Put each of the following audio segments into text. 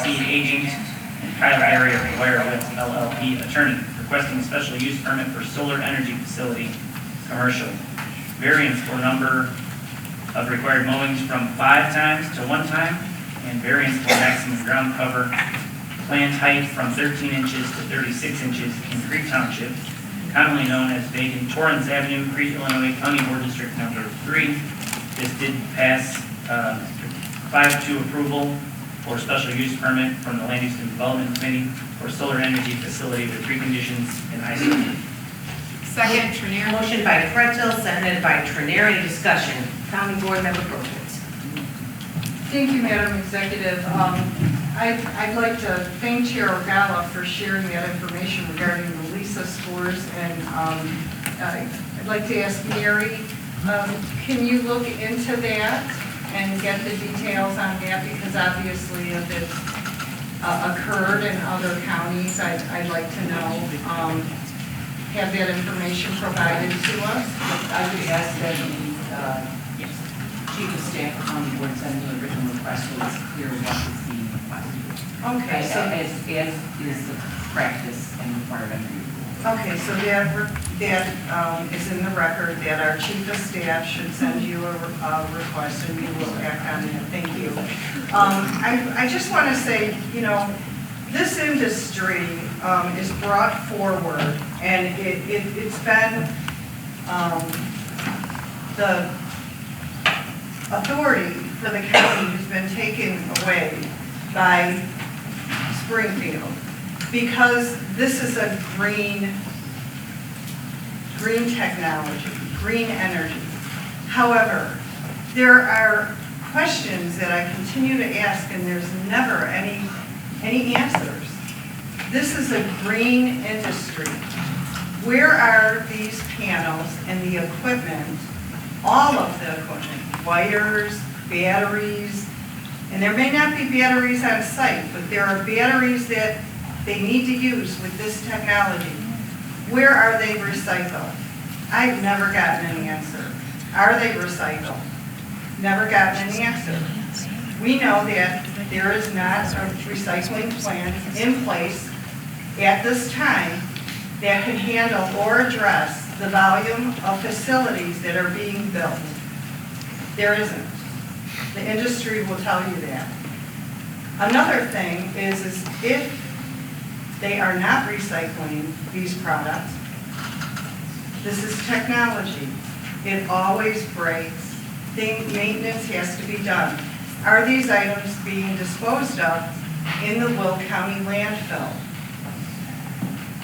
LLC agent, and Kyler Area of Wireless LLP attorney, requesting a special use permit for solar energy facility, commercial. Variance for number of required mowings from 5 times to 1 time, and variance for maximum ground cover, plant height from 13 inches to 36 inches in Crete Township, commonly known as vacant Torrance Avenue, Crete, Illinois, County Board District Number 3. This did pass 5-2 approval for special use permit from the Land Use and Development Committee for solar energy facility with preconditions and IC. Second, Trenier. Motion by Fretel, seconded by Trenier. Any discussion? County Board Member Perkins. Thank you, Madam Executive. I'd like to thank Chair Ogala for sharing that information regarding the LISA scores, and I'd like to ask Mary, can you look into that and get the details on that? Because obviously if it's occurred in other counties, I'd like to know, have that information provided to us. I would ask that the Chief of Staff of County Board send me a written request so it's clear what is being requested. Okay, so As is the practice and requirement. okay, so that is in the record that our Chief of Staff should send you a request and you will act on it. Thank you. I just want to say, you know, this industry is brought forward, and it's been the authority for the county has been taken away by Springfield, because this is a green technology, green energy. However, there are questions that I continue to ask, and there's never any answers. This is a green industry. Where are these panels and the equipment, all of the equipment, wires, batteries, and there may not be batteries on site, but there are batteries that they need to use with this technology. Where are they recycled? I've never gotten an answer. Are they recycled? Never gotten an answer. We know that there is not a recycling plant in place at this time that can handle or address the volume of facilities that are being built. There isn't. The industry will tell you that. Another thing is if they are not recycling these products, this is technology. It always breaks. Maintenance has to be done. Are these items being disposed of in the Will County landfill?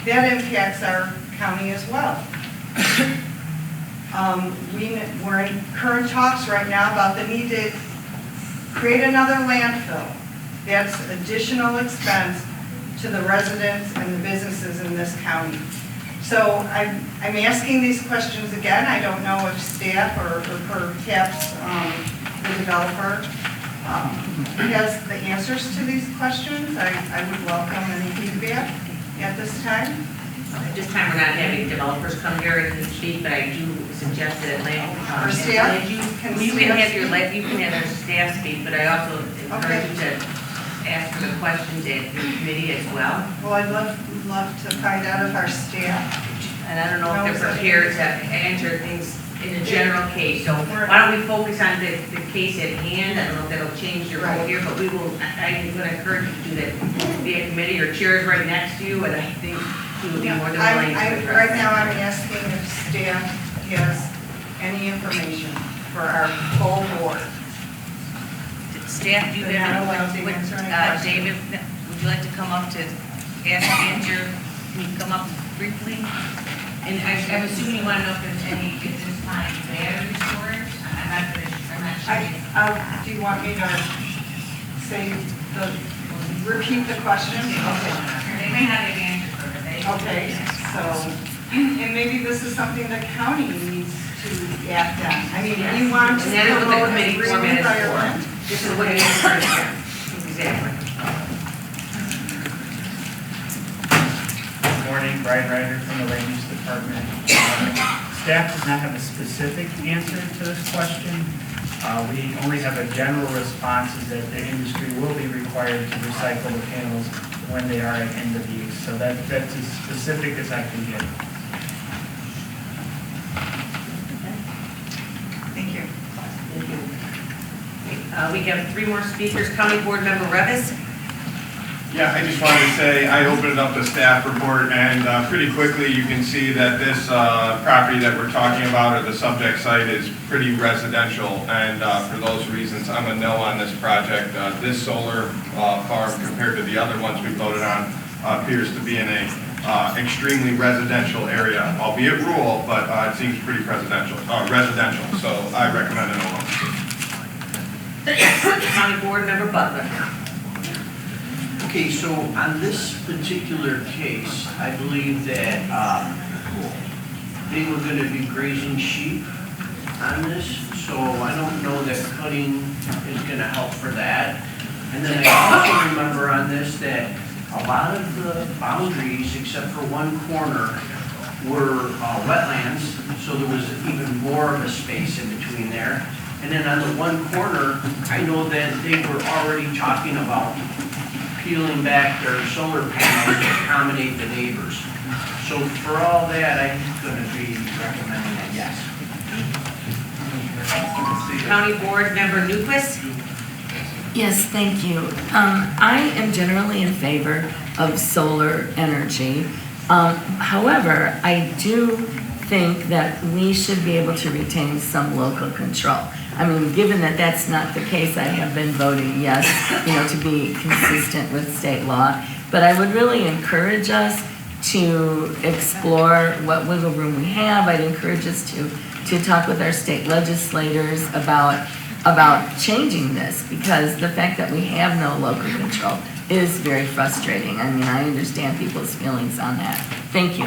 That impacts our county as well. We're in current talks right now about the need to create another landfill. That's additional expense to the residents and the businesses in this county. So I'm asking these questions again. I don't know if staff or perhaps the developer has the answers to these questions. I would welcome any feedback at this time. At this time, we're not having developers come here and speak, but I do suggest that Our staff you can have their staff speak, but I also encourage you to ask for the questions at your committee as well. Well, I'd love to find out if our staff. And I don't know if they're prepared to answer things in a general case. So why don't we focus on the case at hand? I don't know if that'll change your vote here, but I'm going to encourage you to do that via committee. Your chair is right next to you, and I think you would be more than willing to address Right now, I'm asking if staff has any information for our full board. Staff, do you They're not allowed have, to answer any questions. David, would you like to come up to answer, can you come up briefly? And I'm assuming you want to know if there's any, if there's time battery storage? I'm not sure. Do you want me to repeat the question? Okay. They may not have answered for it. Okay, so, and maybe this is something the county needs to act on. I mean, you want to And that is what the promote a committee green format is environment. for. This is what it is for the chair. Exactly. Good morning, Brian Ryder from the Land Use Department. Staff does not have a specific answer to this question. We only have a general response is that the industry will be required to recycle the panels when they are at end of use. So that's as specific as I can get. Thank you. We have 3 more speakers. County Board Member Revis. Yeah, I just wanted to say, I opened up the staff report, and pretty quickly you can see that this property that we're talking about, or the subject site, is pretty residential, and for those reasons, I'm a no on this project. This solar farm, compared to the other ones we voted on, appears to be in a extremely residential area, albeit rural, but it seems pretty residential, so I recommend a no. County Board Member Butler. Okay, so on this particular case, I believe that they were going to be grazing sheep on this, so I don't know that cutting is going to help for that. And then I also remember on this that a lot of the boundaries, except for one corner, were wetlands, so there was even more of a space in between there. And then on the one corner, I know that they were already talking about peeling back their solar panels to accommodate the neighbors. So for all that, I'm going to be recommending a yes. County Board Member Newquist. Yes, thank you. I am generally in favor of solar energy. However, I do think that we should be able to retain some local control. I mean, given that that's not the case, I have been voting yes, to be consistent with state law. But I would really encourage us to explore what wiggle room we have. I'd encourage us to talk with our state legislators about changing this, because the fact that we have no local control is very frustrating. I mean, I understand people's feelings on that. Thank you.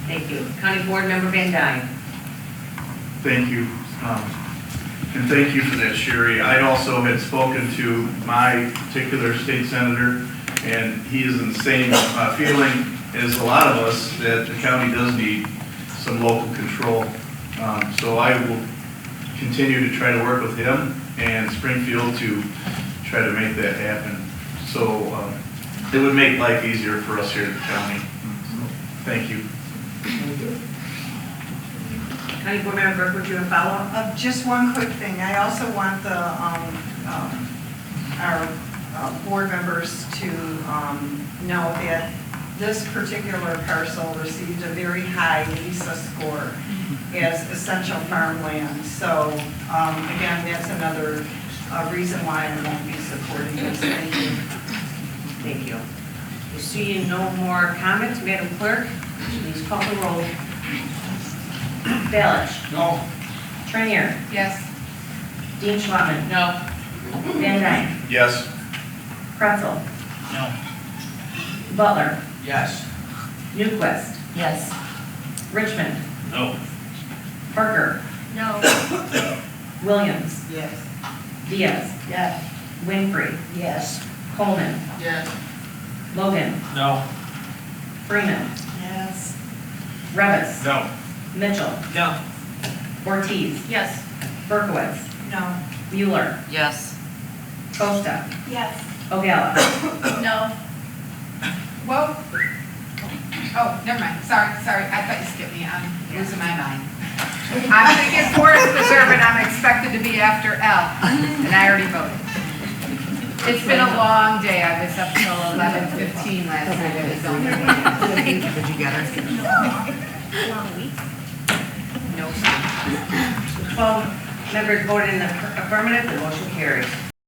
Thank you. County Board Member Van Dyne. Thank you. And thank you for that, Sherry. I also had spoken to my particular state senator, and he is in the same feeling as a lot of us, that the county does need some local control. So I will continue to try to work with him and Springfield to try to make that happen. So it would make life easier for us here at the county. So, thank you. County Board Member Burke, would you have a follow-up? Just one quick thing. I also want our board members to know that this particular parcel received a very high LISA score as essential farmland. So again, that's another reason why I won't be supporting this. Thank you. Thank you. Seeing no more comments, Madam Clerk, please call the roll. Balich. No. Trenier. Yes. Dean Schwabman. No. Van Dyne. Yes. Pretzel. No. Butler. Yes. Newquist. Yes. Richmond. No. Parker. No. Williams. Yes. Diaz. Yes. Winfrey. Yes. Coleman. Yes. Logan. No. Freeman. Yes. Revis. No. Mitchell. No. Ortiz. Yes. Berkowitz. No. Mueller. Yes. Costa. Yes. Ogalla. No. Whoa. Oh, never mind. Sorry. I thought you skipped me. I'm losing my mind. I'm going to get Forest Preserve, and I'm expected to be after L, and I already voted. It's been a long day. I was up till 11:15 last night. Did you get her? No. 12 members voted in the affirmative, the motion carries.